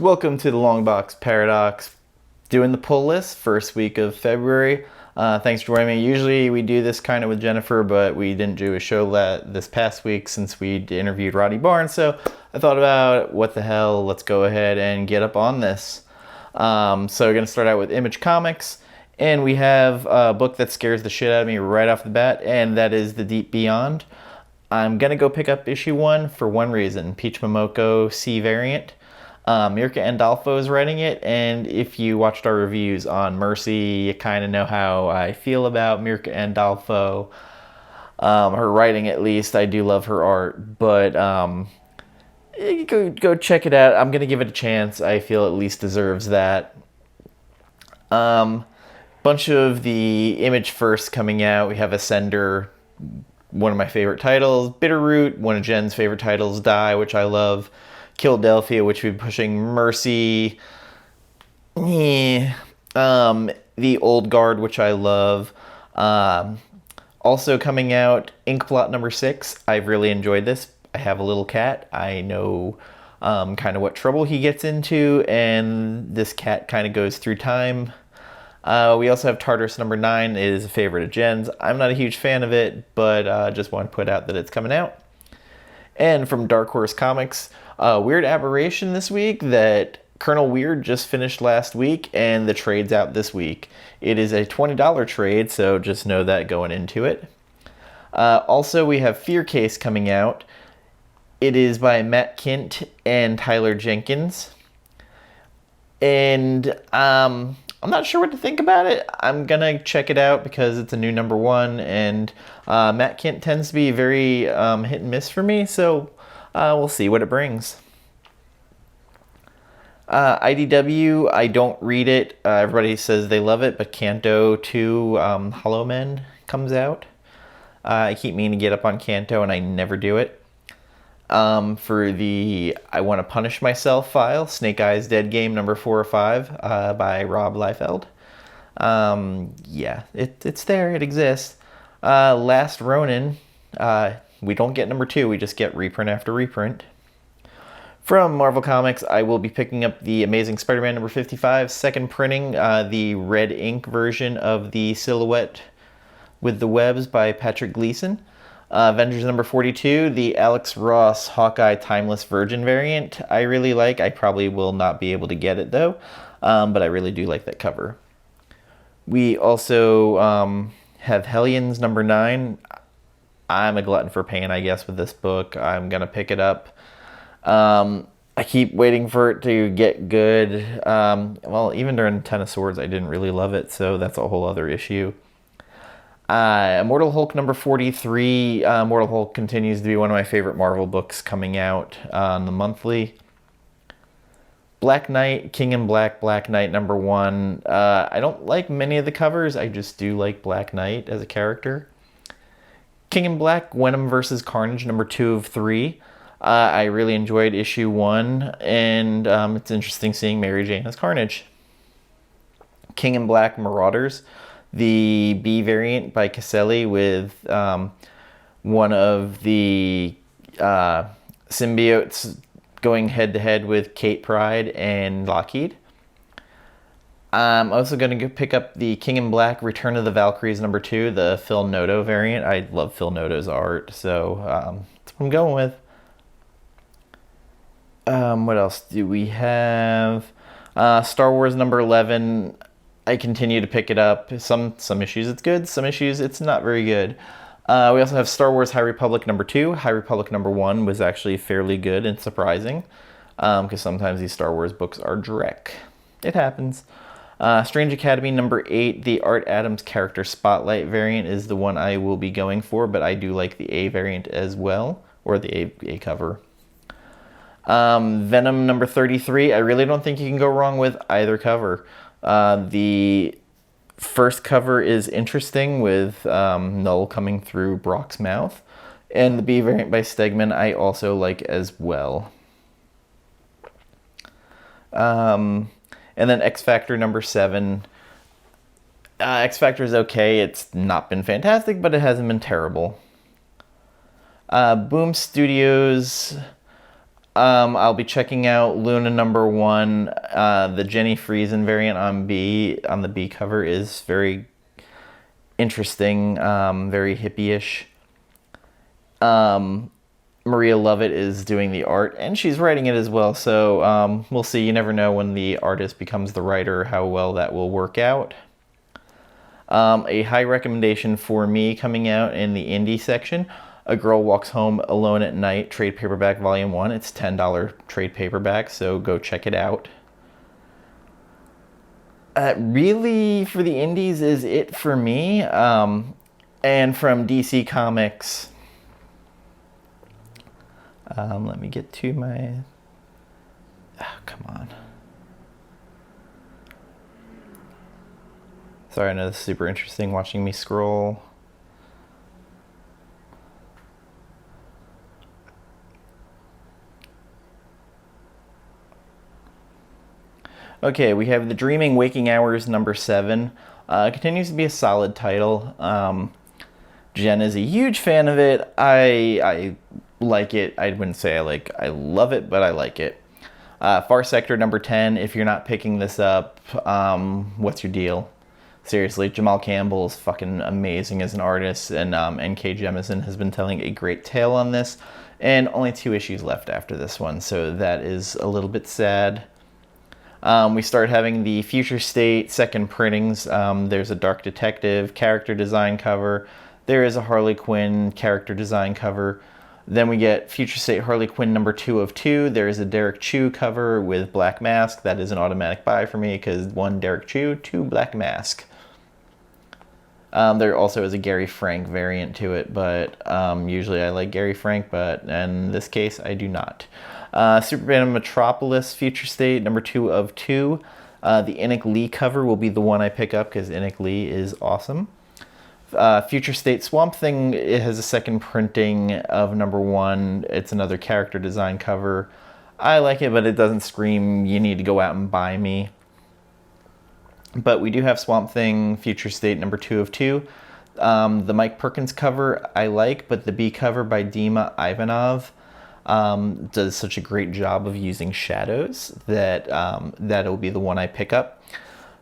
Welcome to the Longbox Paradox. Doing the pull list, first week of February. Thanks for joining me. Usually we do this kind of with Jennifer, but we didn't do a show this past week since we interviewed Rodney Barnes. So I thought about what the hell, let's go ahead and get up on this. So we're going to start out with Image Comics. And we have a book that scares the shit out of me right off the bat, and that is The Deep Beyond. I'm going to go pick up issue 1 for one reason, Peach Momoko C variant. Mirka Andolfo is writing it, and if you watched our reviews on Mercy, you kind of know how I feel about Mirka Andolfo. Her writing, at least. I do love her art, but go check it out. I'm going to give it a chance. I feel it at least deserves that. Bunch of the Image First coming out. We have Ascender, one of my favorite titles. Bitterroot, one of Jen's favorite titles. Die, which I love. Philadelphia, which we've been pushing. Mercy. The Old Guard, which I love. Also coming out, Inkblot number 6. I've really enjoyed this. I have a little cat. I know kind of what trouble he gets into, and this cat kind of goes through time. We also have Tartarus number 9. It is a favorite of Jen's. I'm not a huge fan of it, but just want to put out that it's coming out. And from Dark Horse Comics, Weird Aberration this week that Colonel Weird just finished last week, and the trade's out this week. It is a $20 trade, so just know that going into it. Also, we have Fear Case coming out. It is by Matt Kindt and Tyler Jenkins. And I'm not sure what to think about it. I'm going to check it out because it's a new number 1, and Matt Kindt tends to be very hit and miss for me, so we'll see what it brings. IDW, I don't read it. Everybody says they love it, but Kanto 2 Hollow Men comes out. I keep meaning to get up on Kanto, and I never do it. For the I Want to Punish Myself file, Snake Eyes Dead Game number 4 or 5 by Rob Liefeld. Yeah, it's there. It exists. Last Ronin, we don't get number 2. We just get reprint after reprint. From Marvel Comics, I will be picking up the Amazing Spider-Man number 55, second printing, the red ink version of the Silhouette with the Webs by Patrick Gleason. Avengers number 42, the Alex Ross Hawkeye Timeless Virgin variant. I really like. I probably will not be able to get it though, but I really do like that cover. We also have Hellions number 9. I'm a glutton for pain, I guess, with this book. I'm gonna pick it up. I keep waiting for it to get good. Well, even during Ten of Swords, I didn't really love it, so that's a whole other issue. Immortal Hulk number 43. Immortal Hulk continues to be one of my favorite Marvel books coming out on the monthly. Black Knight, King in Black, Black Knight number 1. I don't like many of the covers. I just do like Black Knight as a character. King in Black, Venom vs. Carnage number 2 of 3. I really enjoyed issue 1, and it's interesting seeing Mary Jane as Carnage. King in Black, Marauders, the B variant by Caselli with one of the symbiotes going head-to-head with Kate Pryde and Lockheed. I'm also going to pick up the King in Black, Return of the Valkyries number 2, the Phil Noto variant. I love Phil Noto's art, so that's what I'm going with. What else do we have? Star Wars number 11. I continue to pick it up. Some issues it's good, some issues it's not very good. We also have Star Wars High Republic number 2. High Republic number 1 was actually fairly good and surprising, because sometimes these Star Wars books are dreck. It happens. Strange Academy number 8. The Art Adams character Spotlight variant is the one I will be going for, but I do like the A variant as well, or the A cover. Venom number 33. I really don't think you can go wrong with either cover. The first cover is interesting with Null coming through Brock's mouth, and the B variant by Stegman I also like as well. And then X Factor number 7. X Factor is okay. It's not been fantastic, but it hasn't been terrible. Boom Studios. I'll be checking out Luna #1. The Jenny Friesen variant on the B cover is very interesting, very hippie-ish. Maria Lovett is doing the art, and she's writing it as well. So we'll see. You never know when the artist becomes the writer, how well that will work out. A high recommendation for me coming out in the indie section, A Girl Walks Home Alone at Night, trade paperback volume 1. It's $10 trade paperback, so go check it out. Really, for the indies, is it for me. And from DC Comics, let me get to my... Oh, come on. Sorry, I know this is super interesting watching me scroll. Okay, we have The Dreaming Waking Hours #7. Continues to be a solid title. Jen is a huge fan of it. I like it. I wouldn't say I love it, but I like it. Far Sector #10. If you're not picking this up, what's your deal? Seriously, Jamal Campbell is fucking amazing as an artist, and N.K. Jemisin has been telling a great tale on this, and only 2 issues left after this one, so that is a little bit sad. We start having the Future State second printings. There's a Dark Detective character design cover. There is a Harley Quinn character design cover. Then we get Future State Harley Quinn #2 of 2. There is a Derek Chew cover with Black Mask. That is an automatic buy for me because 1 Derek Chew, 2 Black Mask. There also is a Gary Frank variant to it, but usually I like Gary Frank, but in this case I do not. Superman Metropolis Future State #2 of 2. The Enoch Lee cover will be the one I pick up because Enoch Lee is awesome. Future State Swamp Thing, it has a second printing of #1. It's another character design cover. I like it, but it doesn't scream you need to go out and buy me. But we do have Swamp Thing Future State #2 of 2. The Mike Perkins cover I like, but the B cover by Dima Ivanov does such a great job of using shadows that that'll be the one I pick up.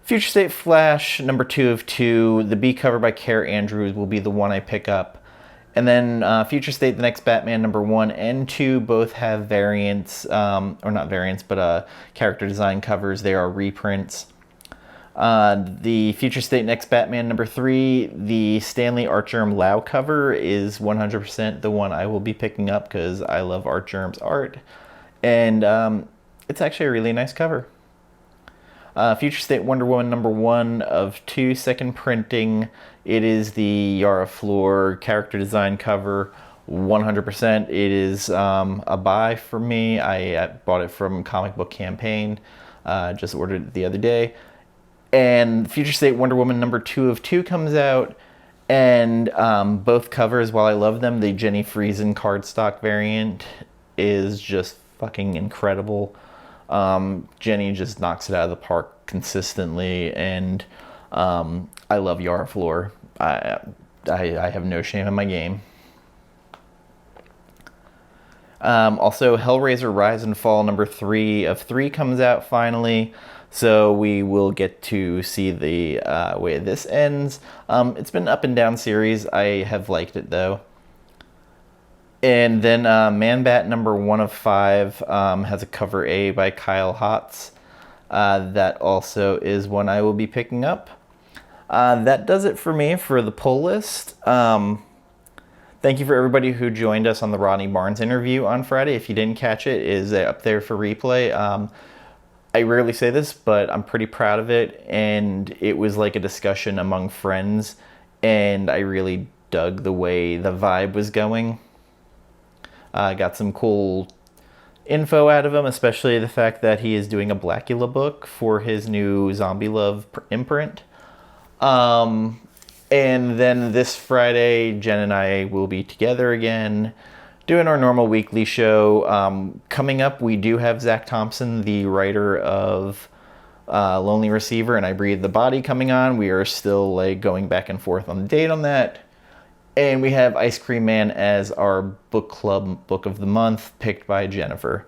Future State Flash #2 of 2. The B cover by Care Andrews will be the one I pick up. And then Future State, The Next Batman #1 and 2 both have variants, or not variants, but character design covers. They are reprints. The Future State Next Batman #3, the Stanley Artgerm Lau cover is 100% the one I will be picking up because I love Artgerm's art. And it's actually a really nice cover. Future State Wonder Woman #1 of 2, second printing. It is the Yara Flor character design cover. 100%. It is a buy for me. I bought it from Comic Book Campaign. Just ordered it the other day. And Future State Wonder Woman #2 of 2 comes out. And both covers, while I love them, the Jenny Friesen cardstock variant is just fucking incredible. Jenny just knocks it out of the park consistently, and I love Yara Flor. I have no shame in my game. Also, Hellraiser Rise and Fall #3 of 3 comes out finally, so we will get to see the way this ends. It's been an up and down series. I have liked it though. And then Man-Bat #1 of 5 has a cover A by Kyle Hotz. That also is one I will be picking up. That does it for me for the pull list. Thank you for everybody who joined us on the Rodney Barnes interview on Friday. If you didn't catch it, it is up there for replay. I rarely say this, but I'm pretty proud of it. And it was like a discussion among friends. And I really dug the way the vibe was going. Got some cool info out of him, especially the fact that he is doing a Blackula book for his new Zombie Love imprint. And then this Friday, Jen and I will be together again, doing our normal weekly show. Coming up, we do have Zach Thompson, the writer of Lonely Receiver and I Breathe the Body, coming on. We are still going back and forth on the date on that. And we have Ice Cream Man as our book club book of the month, picked by Jennifer.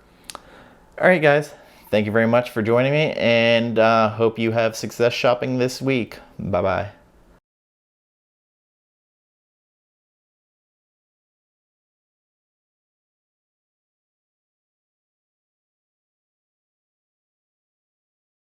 All right, guys. Thank you very much for joining me, and hope you have success shopping this week. Bye-bye.